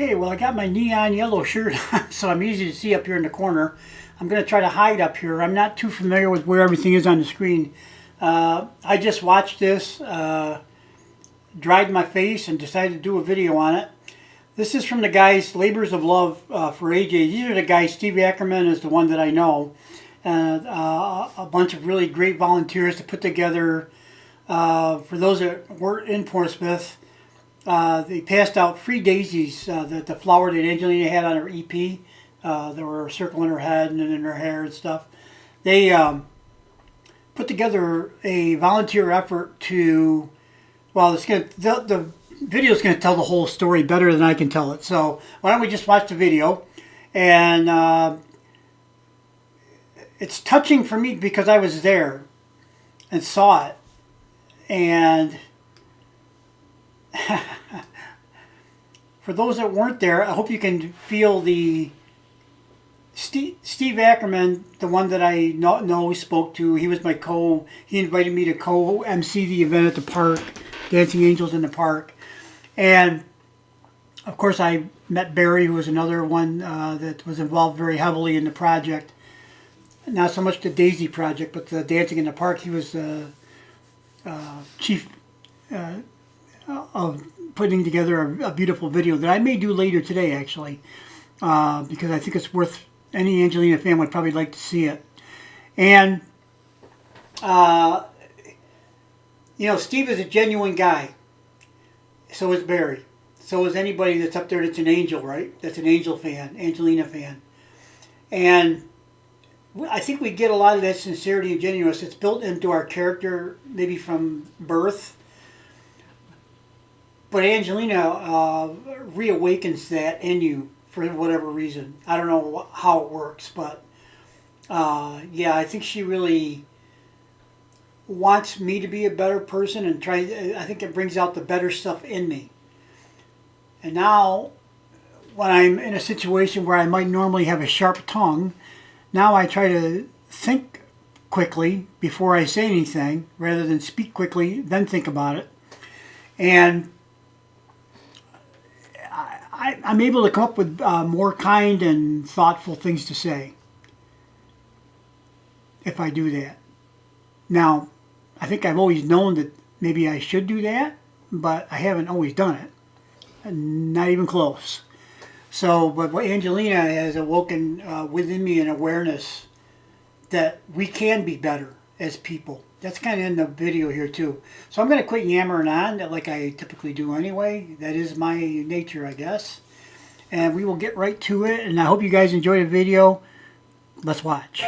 Okay, well I got my neon yellow shirt on, so I'm easy to see up here in the corner. I'm going to try to hide up here. I'm not too familiar with where everything is on the screen. I just watched this, dried my face, and decided to do a video on it. This is from the guys, Labors of Love for AJ. These are the guys. Steve Ackerman is the one that I know. And a bunch of really great volunteers to put together, for those that weren't in Portsmouth, they passed out free daisies, the flower that Angelina had on her EP. That were circling her head and in her hair and stuff. They put together a volunteer effort to, well, the video is going to tell the whole story better than I can tell it. So why don't we just watch the video? And it's touching for me because I was there and saw it. And for those that weren't there, I hope you can feel the Steve Ackerman, the one that I know spoke to. He was he invited me to co-MC the event at the park, Dancing Angels in the Park. And of course I met Barry, who was another one that was involved very heavily in the project. Not so much the Daisy project, but the Dancing in the Park. He was the chief of putting together a beautiful video that I may do later today, actually, because I think it's worth, any Angelina fan would probably like to see it. And you know, Steve is a genuine guy. So is Barry. So is anybody that's up there that's an Angel, right? That's an Angel fan, Angelina fan. And I think we get a lot of that sincerity and genuineness. It's built into our character, maybe from birth. But Angelina reawakens that in you for whatever reason. I don't know how it works, but yeah, I think she really wants me to be a better person and I think it brings out the better stuff in me. And now, when I'm in a situation where I might normally have a sharp tongue, now I try to think quickly before I say anything, rather than speak quickly, then think about it. And I'm able to come up with more kind and thoughtful things to say if I do that. Now, I think I've always known that maybe I should do that, but I haven't always done it. Not even close. So, but what Angelina has awoken within me an awareness that we can be better as people. That's kind of in the video here too. So I'm going to quit yammering on like I typically do anyway. That is my nature, I guess. And we will get right to it. And I hope you guys enjoyed the video. Let's watch.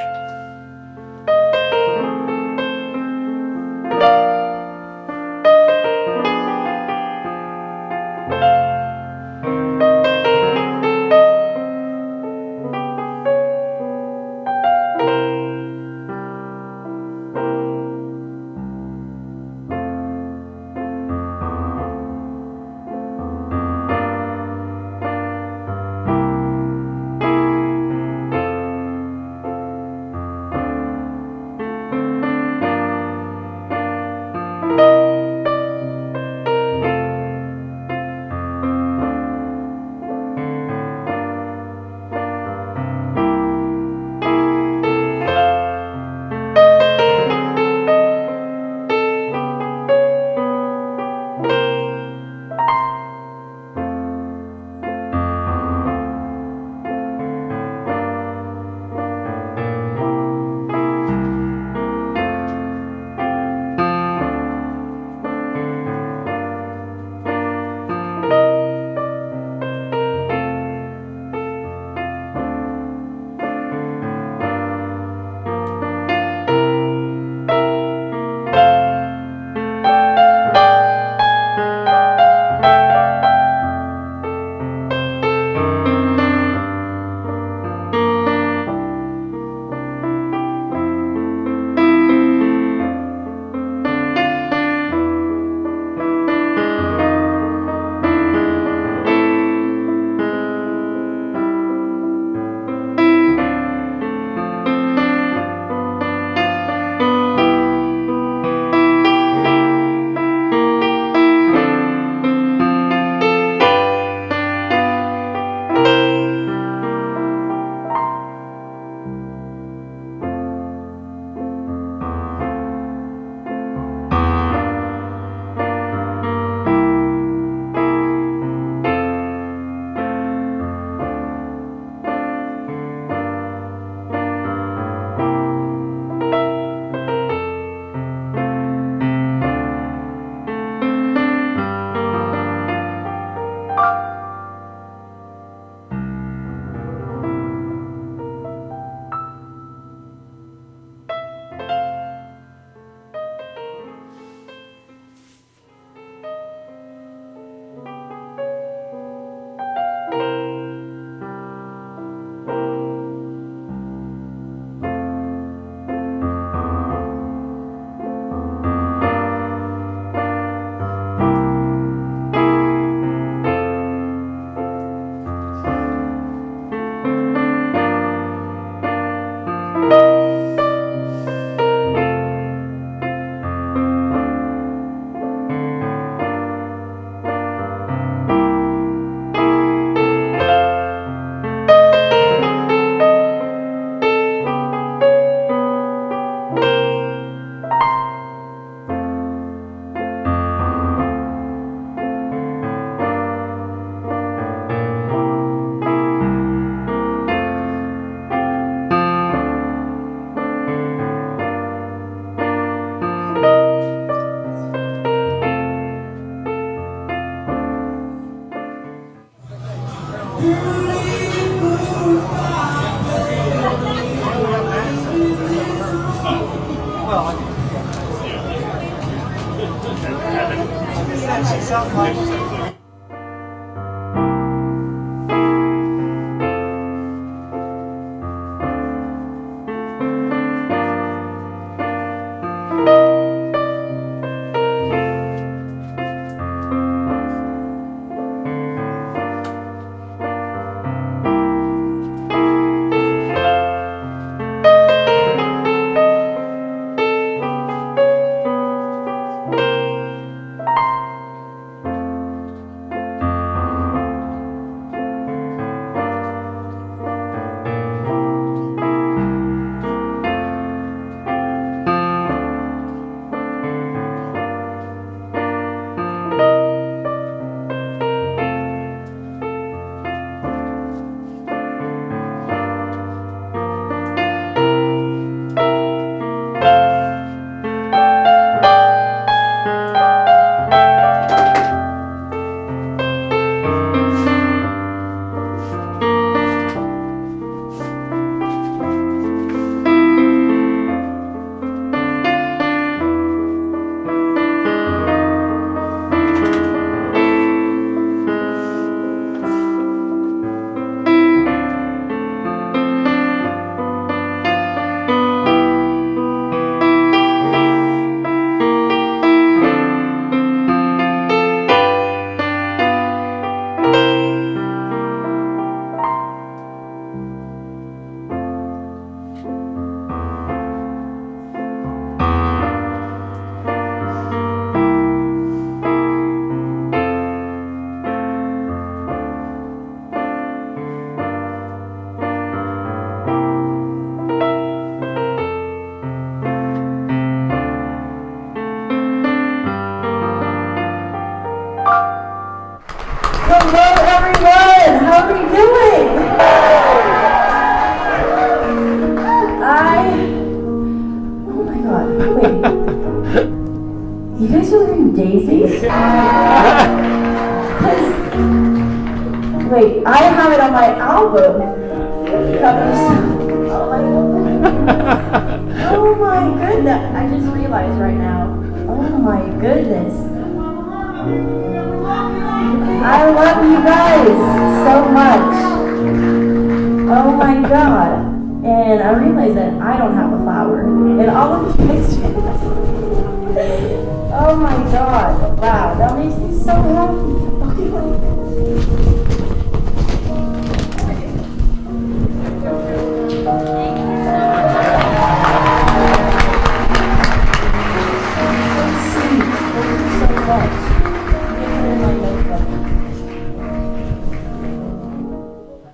You guys are wearing Daisies? Wait, I have it on my album. Oh my goodness. I just realized right now. Oh my goodness. I love you guys so much. Oh my god. And I realized that I don't have a flower. And all of you guys do. Oh my god. Wow. That makes me so happy.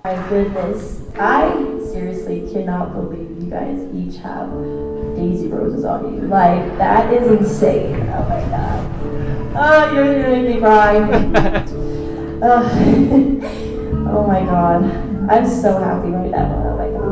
My goodness, I seriously cannot believe you guys each have daisy roses on you. Like, that is insane. Oh my god. Oh, you're gonna make me cry. Oh my god. I'm so happy right now. Oh my god.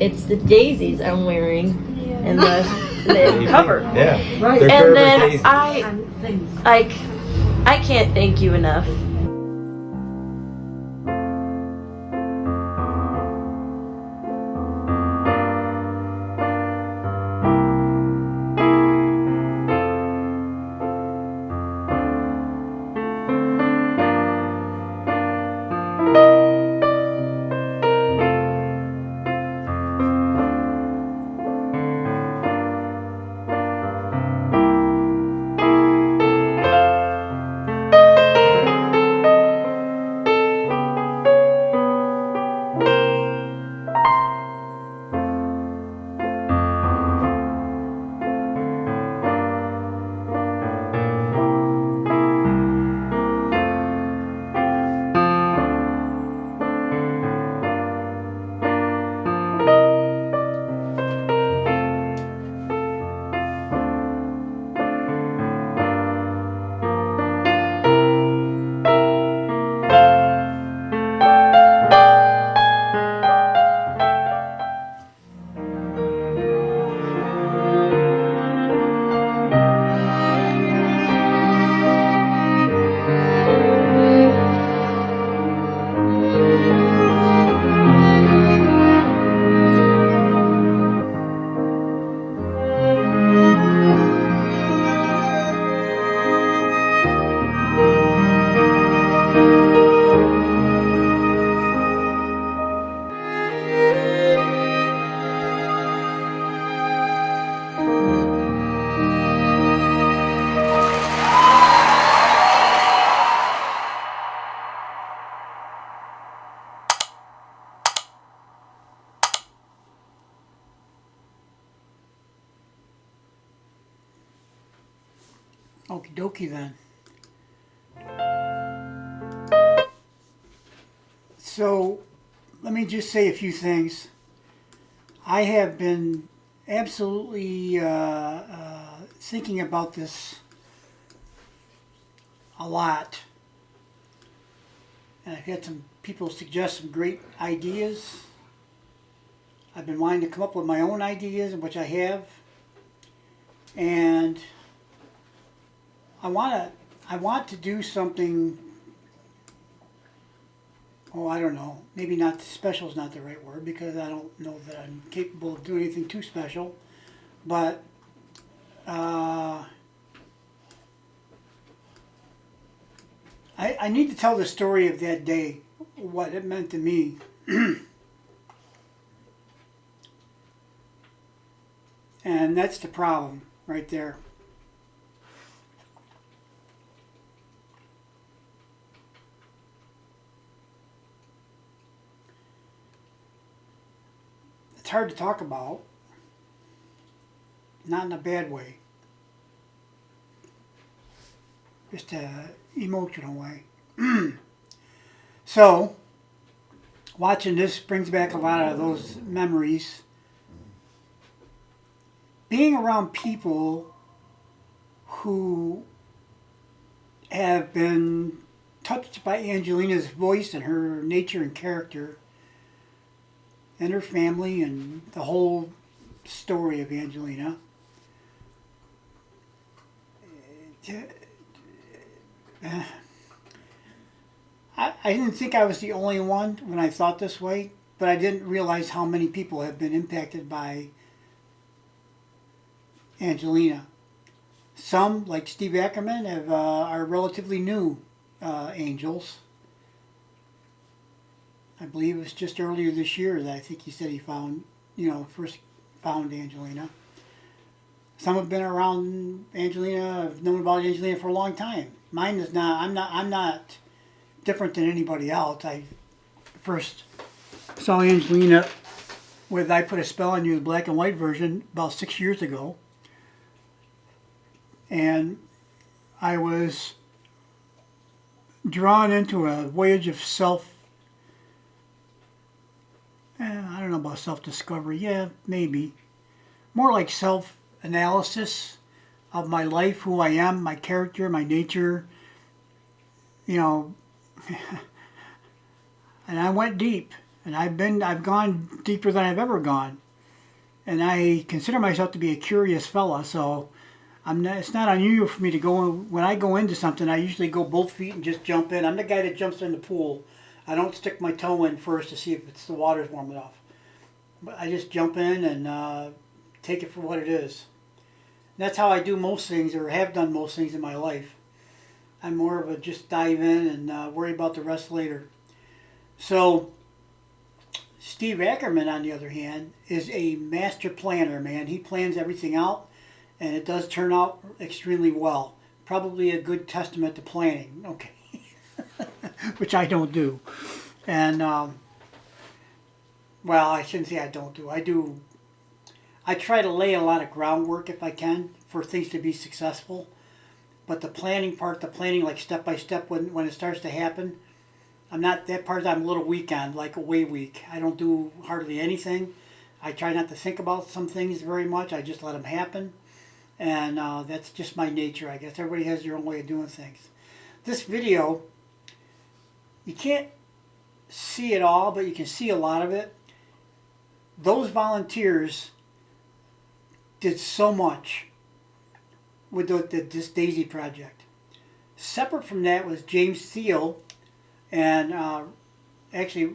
It's the daisies I'm wearing and the cover. Yeah. Right. And then I can't thank you enough. Okie dokie then. So, let me just say a few things. I have been absolutely thinking about this a lot. And I've had some people suggest some great ideas. I've been wanting to come up with my own ideas, which I have. And I want to do something. Oh, I don't know. Maybe not special is not the right word, because I don't know that I'm capable of doing anything too special. But I need to tell the story of that day, what it meant to me. And that's the problem right there. It's hard to talk about, not in a bad way, just a emotional way. So, watching this brings back a lot of those memories. Being around people who have been touched by Angelina's voice and her nature and character, and her family and the whole story of Angelina. I didn't think I was the only one when I thought this way, but I didn't realize how many people have been impacted by Angelina. Some, like Steve Ackerman, are relatively new angels. I believe it was just earlier this year that I think he said he found, first found Angelina. Some have been around Angelina, have known about Angelina for a long time. Mine is not, I'm not different than anybody else. I first saw Angelina with I Put a Spell on You, the black and white version, about 6 years ago. And I was drawn into a voyage of I don't know about self-discovery. Yeah, maybe. More like self-analysis of my life, who I am, my character, my nature. And I went deep. And I've gone deeper than I've ever gone. And I consider myself to be a curious fella, so it's not unusual for me to go, when I go into something, I usually go both feet and just jump in. I'm the guy that jumps in the pool. I don't stick my toe in first to see if the water's warm enough. But I just jump in and take it for what it is. And that's how I do most things, or have done most things in my life. I'm more of a just dive in and worry about the rest later. So, Steve Ackerman, on the other hand, is a master planner, man. He plans everything out, and it does turn out extremely well. Probably a good testament to planning, okay, which I don't do. And, well, I shouldn't say I don't do. I try to lay a lot of groundwork, if I can, for things to be successful. But the planning part, like step by step, when it starts to happen, that part I'm a little weak on, like way weak. I don't do hardly anything. I try not to think about some things very much. I just let them happen. And that's just my nature, I guess. Everybody has their own way of doing things. This video, you can't see it all, but you can see a lot of it. Those volunteers did so much with this Daisy project. Separate from that was James Thiel, and actually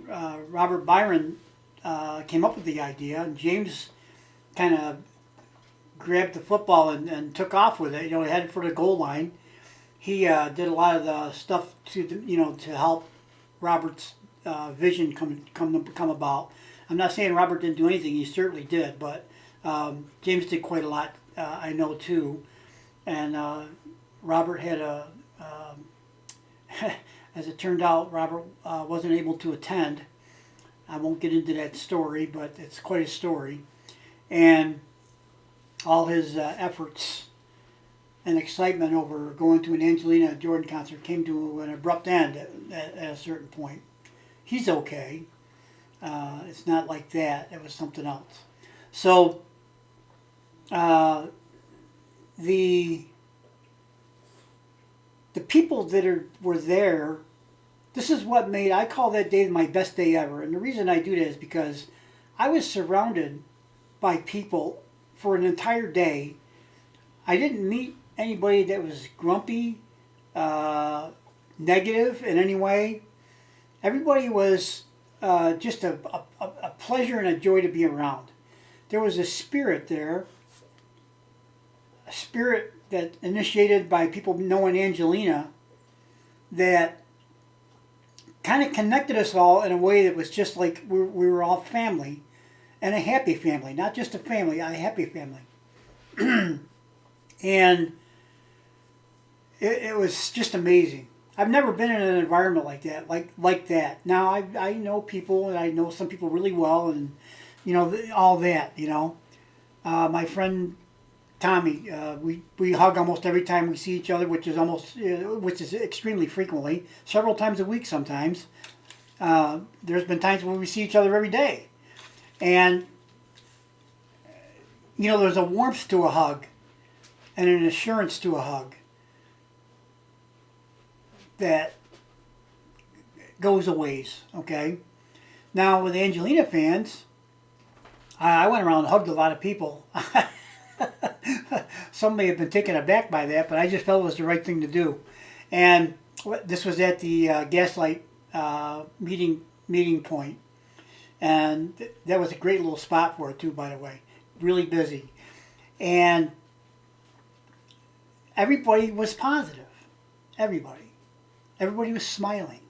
Robert Byron came up with the idea, and James kind of grabbed the football and took off with it. Headed for the goal line. He did a lot of the stuff to help Robert's vision come about. I'm not saying Robert didn't do anything. He certainly did, but James did quite a lot. I know too, and Robert had as it turned out, Robert wasn't able to attend. I won't get into that story, but it's quite a story, and all his efforts and excitement over going to an Angelina Jordan concert came to an abrupt end at a certain point. He's okay. It's not like that. It was something else. So the people that were there, this is what made, I call that day my best day ever. And the reason I do that is because I was surrounded by people for an entire day. I didn't meet anybody that was grumpy, negative in any way. Everybody was just a pleasure and a joy to be around. There was a spirit there, a spirit that initiated by people knowing Angelina that kind of connected us all in a way that was just like we were all family, and a happy family, not just a family, a happy family. And it was just amazing. I've never been in an environment like that, like that. Now I know people, and I know some people really well, and all that. My friend Tommy, we hug almost every time we see each other, which is extremely frequently, several times a week sometimes. There's been times where we see each other every day, and there's a warmth to a hug, and an assurance to a hug that goes a ways. Okay, now with the Angelina fans, I went around and hugged a lot of people. Some may have been taken aback by that, but I just felt it was the right thing to do. And this was at the Gaslight meeting point, and that was a great little spot for it too, by the way. Really busy, and everybody was positive. Everybody was smiling.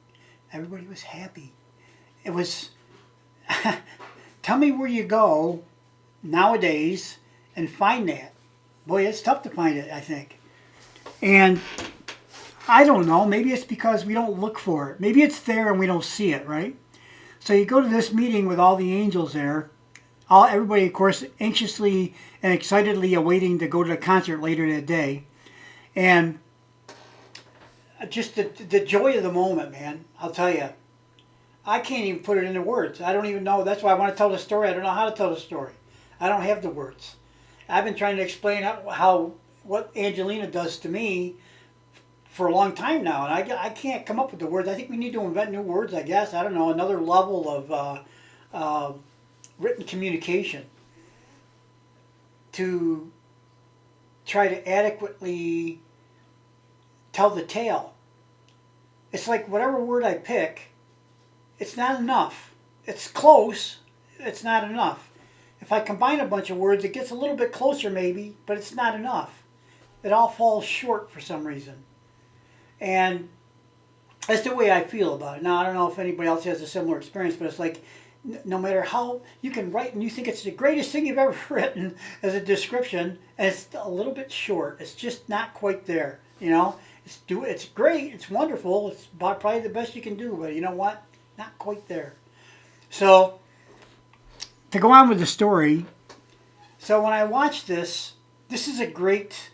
Everybody was happy. It was. Tell me where you go nowadays and find that. Boy, it's tough to find it, I think. And I don't know, maybe it's because we don't look for it. Maybe it's there and we don't see it, right? So you go to this meeting with all the angels there, everybody, of course, anxiously and excitedly awaiting to go to the concert later that day. And just the joy of the moment, man, I'll tell you. I can't even put it into words. I don't even know. That's why I want to tell the story. I don't know how to tell the story. I don't have the words. I've been trying to explain what Angelina does to me for a long time now, and I can't come up with the words. I think we need to invent new words, I guess. I don't know, another level of written communication to try to adequately tell the tale. It's like whatever word I pick, it's not enough. It's close, it's not enough. If I combine a bunch of words, it gets a little bit closer maybe, but it's not enough. It all falls short for some reason. And that's the way I feel about it. Now, I don't know if anybody else has a similar experience, but it's like no matter how you can write and you think it's the greatest thing you've ever written as a description, and it's a little bit short. It's just not quite there, It's great, it's wonderful, it's probably the best you can do, but you know what? Not quite there. So, to go on with the story, so when I watched this is a great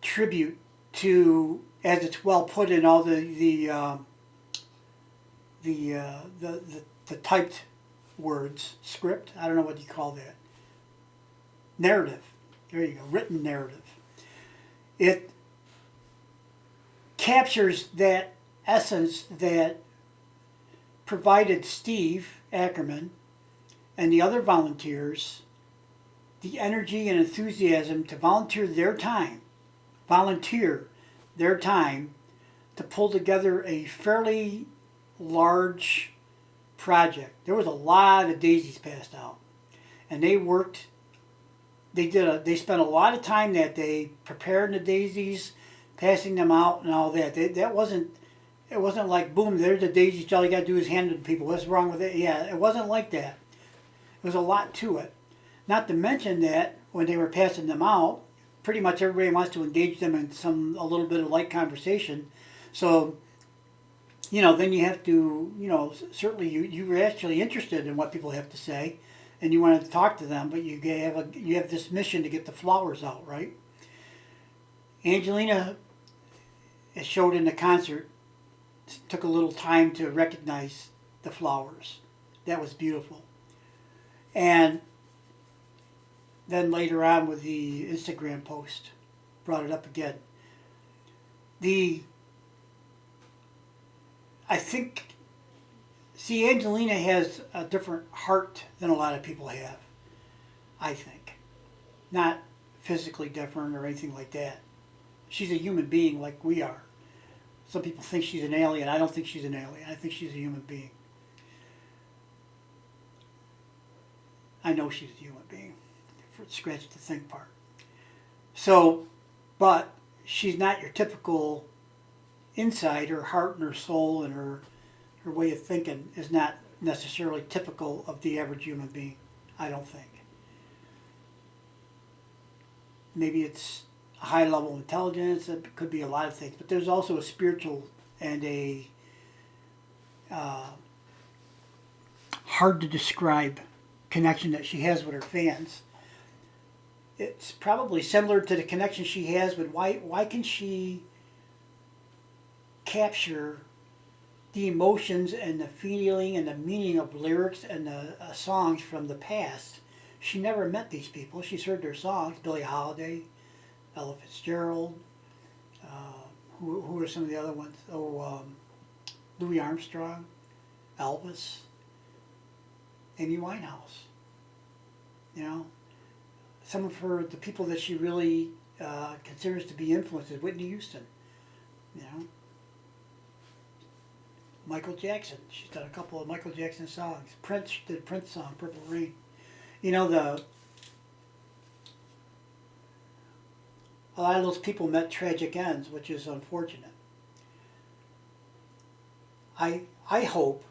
tribute to, as it's well put in all the typed words, script, I don't know what you call that, narrative, there you go, written narrative. It captures that essence that provided Steve Ackerman and the other volunteers the energy and enthusiasm to volunteer their time to pull together a fairly large project. There was a lot of daisies passed out, and they spent a lot of time that day preparing the daisies, passing them out and all that. It wasn't like, boom, there's the daisies, all you got to do is hand it to people. What's wrong with it? Yeah, it wasn't like that. There was a lot to it. Not to mention that when they were passing them out, pretty much everybody wants to engage them in a little bit of light conversation. So, then you have to, certainly you're actually interested in what people have to say, and you want to talk to them, but you have this mission to get the flowers out, right? Angelina, it showed in the concert, took a little time to recognize the flowers. That was beautiful. And then later on with the Instagram post, brought it up again. I think, see, Angelina has a different heart than a lot of people have, I think. Not physically different or anything like that. She's a human being like we are. Some people think she's an alien. I don't think she's an alien. I think she's a human being. I know she's a human being. Scratch the think part. So, but she's not your typical inside. Her heart and her soul and her way of thinking is not necessarily typical of the average human being, I don't think. Maybe it's a high level of intelligence, it could be a lot of things, but there's also a spiritual and a hard to describe connection that she has with her fans. It's probably similar to the connection she has with why can she capture the emotions and the feeling and the meaning of lyrics and the songs from the past. She never met these people. She's heard their songs, Billie Holiday, Ella Fitzgerald, who are some of the other ones? Louis Armstrong, Elvis, Amy Winehouse. You know, some of the people that she really considers to be influences, Whitney Houston, you know, Michael Jackson. She's done a couple of Michael Jackson songs. Prince did Prince song, Purple Rain. You know, a lot of those people met tragic ends, which is unfortunate. I hope,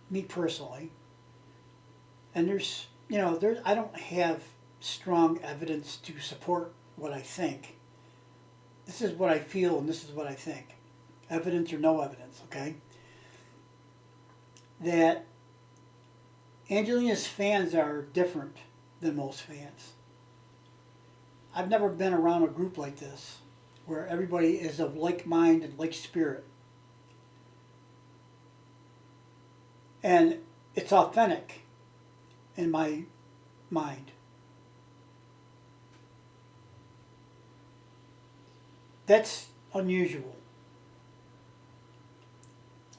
me personally, and I don't have strong evidence to support what I think. This is what I feel and this is what I think. Evidence or no evidence, okay? That Angelina's fans are different than most fans. I've never been around a group like this where everybody is of like mind and like spirit. And it's authentic in my mind. That's unusual.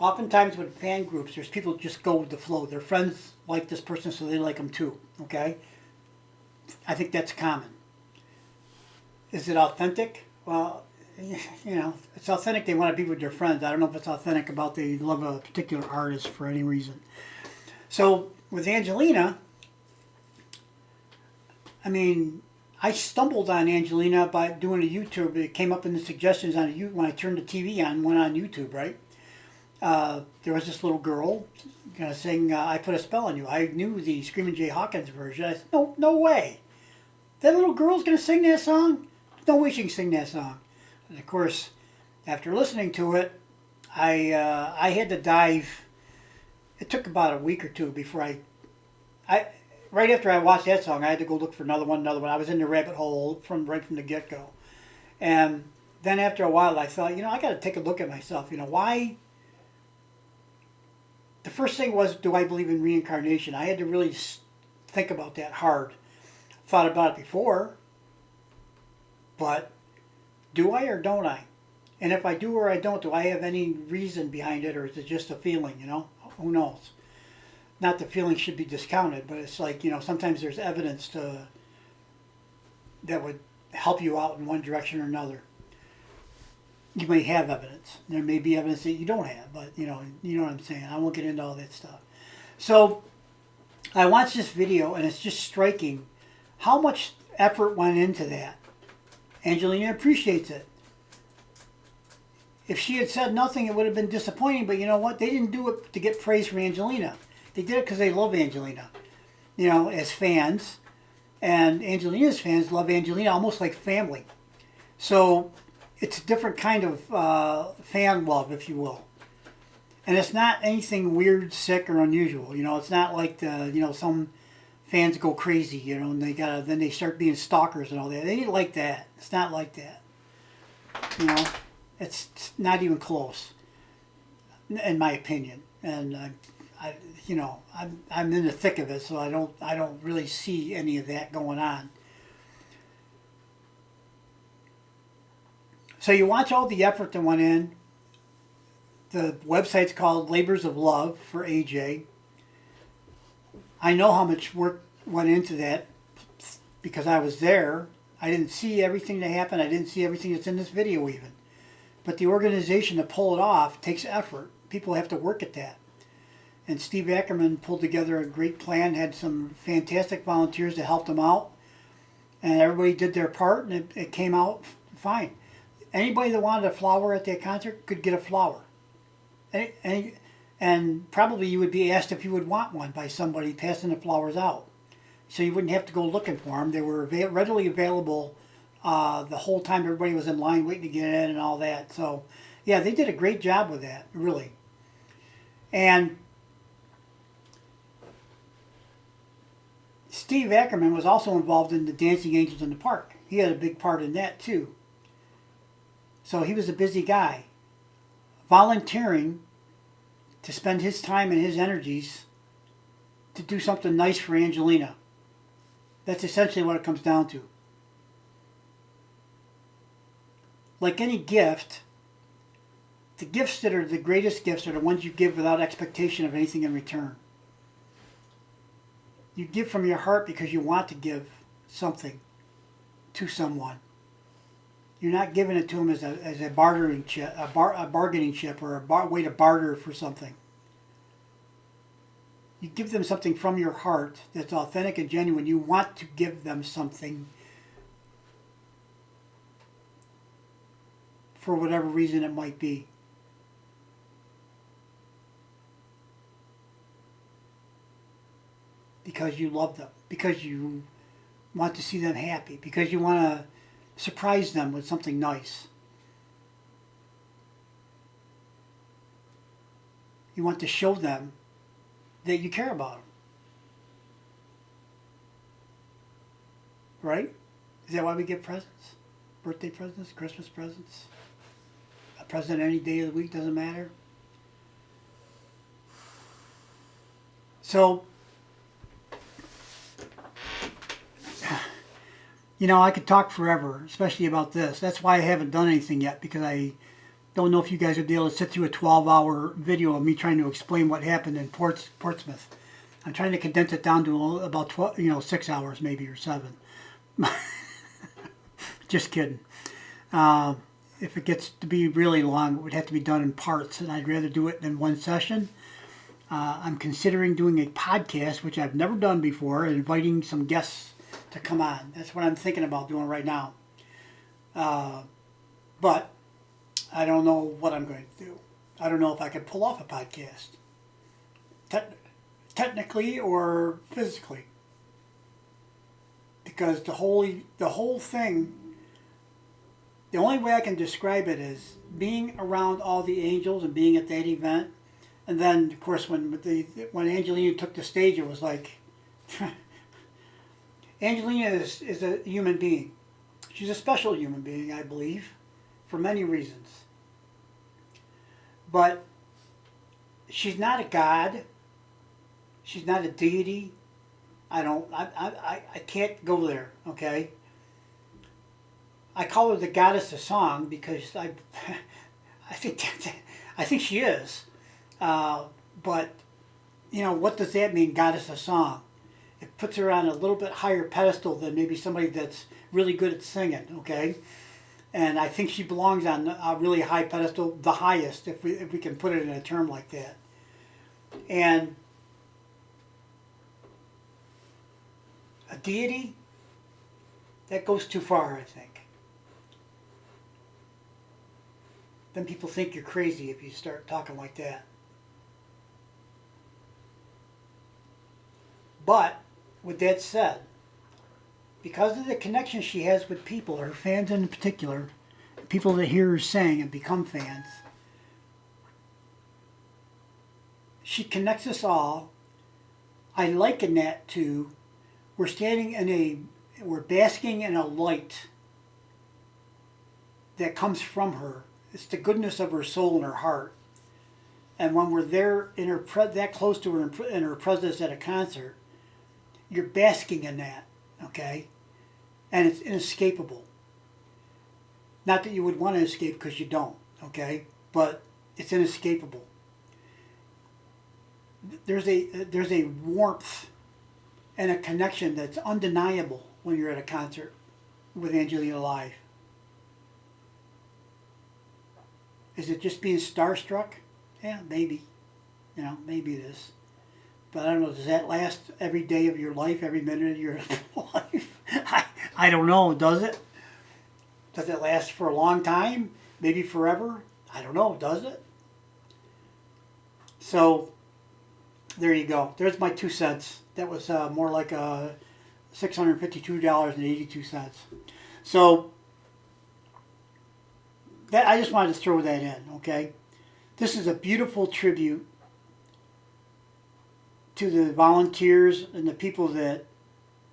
Oftentimes with fan groups, there's people who just go with the flow. Their friends like this person, so they like them too, okay? I think that's common. Is it authentic? Well, you know, it's authentic. They want to be with their friends. I don't know if it's authentic about they love a particular artist for any reason. So with Angelina, I mean, I stumbled on Angelina by doing a YouTube. It came up in the suggestions on when I turned the TV on, went on YouTube, right? There was this little girl gonna sing I Put a Spell on You. I knew the Screaming Jay Hawkins version. I said, no way. That little girl's gonna sing that song? No way she can sing that song. And of course, after listening to it, I had to dive. It took about a week or two before I right after I watched that song, I had to go look for another one. I was in the rabbit hole right from the get-go. And then after a while, I thought, I got to take a look at myself. Why? The first thing was, do I believe in reincarnation? I had to really think about that hard. Thought about it before, but do I or don't I? And if I do or I don't, do I have any reason behind it, or is it just a feeling, Who knows? Not that feelings should be discounted, but it's like, sometimes there's evidence that would help you out in one direction or another. You may have evidence. There may be evidence that you don't have, but you know what I'm saying. I won't get into all that stuff. So I watched this video, and it's just striking how much effort went into that. Angelina appreciates it. If she had said nothing, it would have been disappointing, but you know what? They didn't do it to get praise from Angelina. They did it because they love Angelina, as fans. And Angelina's fans love Angelina almost like family. So it's a different kind of fan love, if you will. And it's not anything weird, sick, or unusual. It's not like some fans go crazy, you know, and then they start being stalkers and all that. They ain't like that. It's not like that. You know, it's not even close, in my opinion. And I'm in the thick of it, so I don't really see any of that going on. So you watch all the effort that went in. The website's called Labors of Love for AJ. I know how much work went into that because I was there. I didn't see everything that happened. I didn't see everything that's in this video even. But the organization to pull it off takes effort. People have to work at that. And Steve Ackerman pulled together a great plan, had some fantastic volunteers that helped him out. And everybody did their part, and it came out fine. Anybody that wanted a flower at that concert could get a flower. And probably you would be asked if you would want one by somebody passing the flowers out. So you wouldn't have to go looking for them. They were readily available the whole time everybody was in line waiting to get in and all that. So, yeah, they did a great job with that, really. And Steve Ackerman was also involved in the Dancing Angels in the Park. He had a big part in that, too. So he was a busy guy, volunteering to spend his time and his energies to do something nice for Angelina. That's essentially what it comes down to. Like any gift, the gifts that are the greatest gifts are the ones you give without expectation of anything in return. You give from your heart because you want to give something to someone. You're not giving it to them as a bartering chip, a bargaining chip, or a way to barter for something. You give them something from your heart that's authentic and genuine. You want to give them something for whatever reason it might be. Because you love them, because you want to see them happy, because you want to surprise them with something nice. You want to show them that you care about them. Right? Is that why we get presents? Birthday presents, Christmas presents? A present any day of the week, doesn't matter. So, you know, I could talk forever, especially about this. That's why I haven't done anything yet, because I don't know if you guys would be able to sit through a 12-hour video of me trying to explain what happened in Portsmouth. I'm trying to condense it down to about 6 hours maybe, or 7. Just kidding. If it gets to be really long, it would have to be done in parts, and I'd rather do it in one session. I'm considering doing a podcast, which I've never done before, and inviting some guests to come on. That's what I'm thinking about doing right now. But I don't know what I'm going to do. I don't know if I could pull off a podcast. Technically or physically. Because the whole thing, the only way I can describe it is being around all the angels and being at that event. And then, of course, when Angelina took the stage, it was like, Angelina is a human being. She's a special human being, I believe, for many reasons. But she's not a god. She's not a deity. I can't go there, okay? I call her the goddess of song because I think she is. But, you know, what does that mean, goddess of song? It puts her on a little bit higher pedestal than maybe somebody that's really good at singing, okay? And I think she belongs on a really high pedestal, the highest, if we can put it in a term like that. And a deity, that goes too far, I think. Then people think you're crazy if you start talking like that. But, with that said, because of the connection she has with people, her fans in particular, people that hear her sing and become fans, she connects us all. I liken that to we're basking in a light that comes from her. It's the goodness of her soul and her heart. And when we're there in her that close to her in her presence at a concert, you're basking in that, okay? And it's inescapable. Not that you would want to escape, because you don't, okay? But it's inescapable. There's a warmth and a connection that's undeniable when you're at a concert with Angelina live. Is it just being starstruck? Yeah, maybe. You know, maybe it is. But I don't know, does that last every day of your life, every minute of your life? I don't know, does it? Does it last for a long time? Maybe forever? I don't know, does it? So, there you go. There's my 2 cents. That was more like $652.82. So, that I just wanted to throw that in, okay? This is a beautiful tribute to the volunteers and the people that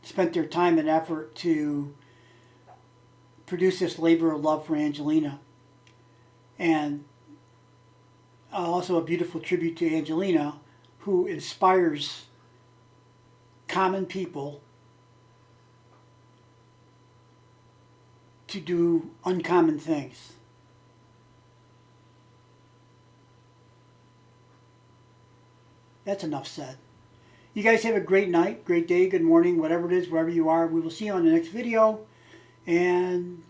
spent their time and effort to produce this labor of love for Angelina. And also a beautiful tribute to Angelina, who inspires common people to do uncommon things. That's enough said. You guys have a great night, great day, good morning, whatever it is, wherever you are. We will see you on the next video. And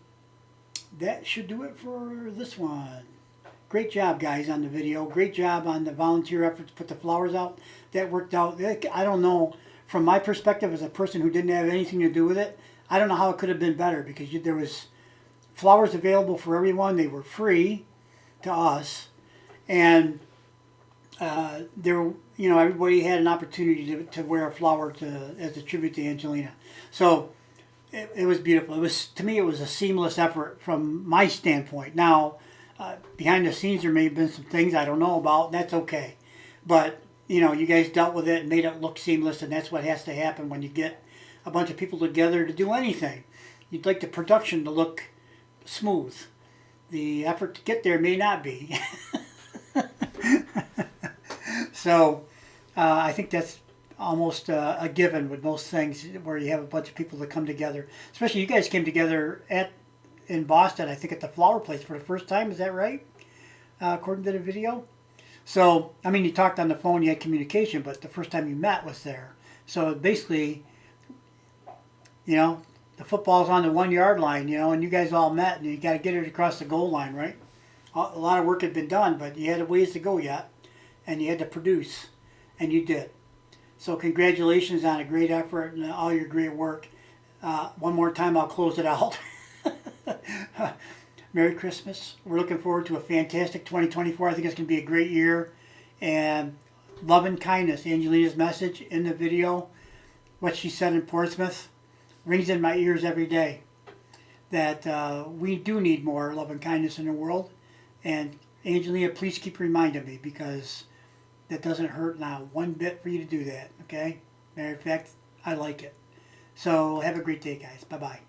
that should do it for this one. Great job, guys, on the video. Great job on the volunteer effort to put the flowers out. That worked out. I don't know, from my perspective as a person who didn't have anything to do with it, I don't know how it could have been better, because there was flowers available for everyone. They were free to us. And everybody had an opportunity to wear a flower as a tribute to Angelina. So it was beautiful. To me, it was a seamless effort from my standpoint. Now, behind the scenes, there may have been some things I don't know about, and that's okay. But, you guys dealt with it and made it look seamless, and that's what has to happen when you get a bunch of people together to do anything. You'd like the production to look smooth. The effort to get there may not be. So, I think that's almost a given with most things where you have a bunch of people that come together. Especially you guys came together in Boston, I think at the Flower Place for the first time. Is that right? According to the video. So, I mean, you talked on the phone, you had communication, but the first time you met was there. So basically, the football's on the 1 yard line, and you guys all met, and you got to get it across the goal line, right? A lot of work had been done, but you had a ways to go yet, and you had to produce, and you did. So congratulations on a great effort and all your great work. One more time, I'll close it out. Merry Christmas. We're looking forward to a fantastic 2024. I think it's going to be a great year. And love and kindness, Angelina's message in the video, what she said in Portsmouth, rings in my ears every day. That we do need more love and kindness in the world. And Angelina, please keep reminding me, because that doesn't hurt now one bit for you to do that, okay? Matter of fact, I like it. So have a great day, guys. Bye-bye.